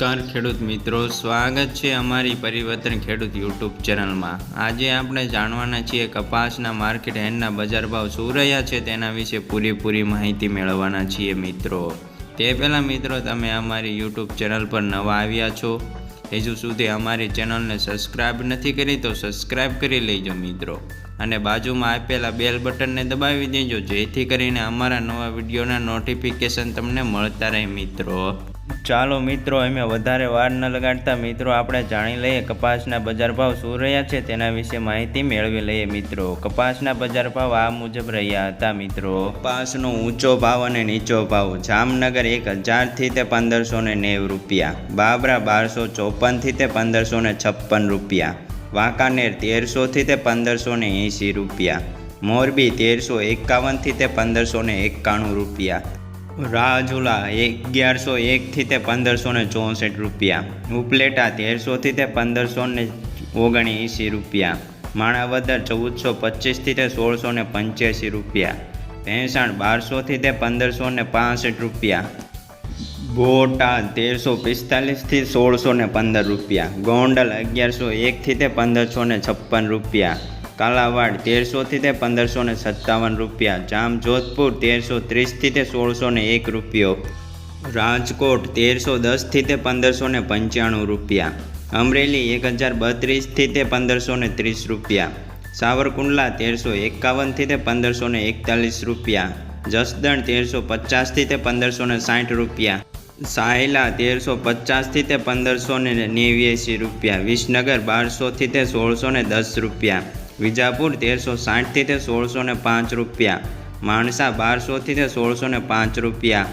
નમસ્કાર ખેડૂત મિત્રો, સ્વાગત છે અમારી પરિવર્તન ખેડૂત યુટ્યુબ ચેનલમાં। આજે આપણે જાણવાના છીએ કપાસના માર્કેટ હેન્ડના બજાર ભાવ શું રહ્યા છે તેના વિશે પૂરેપૂરી માહિતી મેળવવાના છીએ મિત્રો। તે પહેલાં મિત્રો, તમે અમારી યુટ્યુબ ચેનલ પર નવા આવ્યા છો, હજુ સુધી અમારી ચેનલને સબસ્ક્રાઈબ નથી કરી તો સબસ્ક્રાઈબ કરી લેજો મિત્રો, અને બાજુમાં આપેલા બેલ બટનને દબાવી દેજો જેથી કરીને અમારા નવા વિડીયોના નોટિફિકેશન તમને મળતા રહે મિત્રો। ચાલો મિત્રો, અમે વધારે વાર ન લગાડતા મિત્રો આપણે જાણી લઈએ કપાસના બજાર ભાવ શું રહ્યા છે તેના વિશે માહિતી મેળવી લઈએ મિત્રો। કપાસના બજાર ભાવ આ મુજબ રહ્યા હતા મિત્રો। કપાસનો ઊંચો ભાવ અને નીચો ભાવ: જામનગર 1000 થી તે 1590 રૂપિયા, બાબરા 1254 થી તે 1556 રૂપિયા, વાંકાનેર 1300 થી તે 1580 રૂપિયા, મોરબી 1351 થી તે 1591 રૂપિયા, રાજુલા 1101 થી તે 1564 રૂપિયા, ઉપલેટા 1300 થી તે 1579 રૂપિયા, માણાવદર 1425 થી તે 1685 રૂપિયા, ભેંસાણ 1200 થી તે 1565 રૂપિયા, બોટાદ 1345 થી 1615 રૂપિયા, ગોંડલ 1101 થી તે 1556 રૂપિયા, કાલાવાડ 1300 થી તે 1557 રૂપિયા, જામજોધપુર 1330 થી તે 1601 રૂપિયો, રાજકોટ 1310 થી તે 1595 રૂપિયા, અમરેલી 1032 થી તે 1530 રૂપિયા, સાવરકુંડલા 1351 થી તે 1541 રૂપિયા, જસદણ 1350 થી તે 1560 રૂપિયા, સાયલા 1350 થી તે 1589 રૂપિયા, વિસનગર 1200 થી તે 1610 રૂપિયા, વિજાપુર 1360 થી તે 1605 રૂપિયા, માણસા 1200 થી તે 1605 રૂપિયા,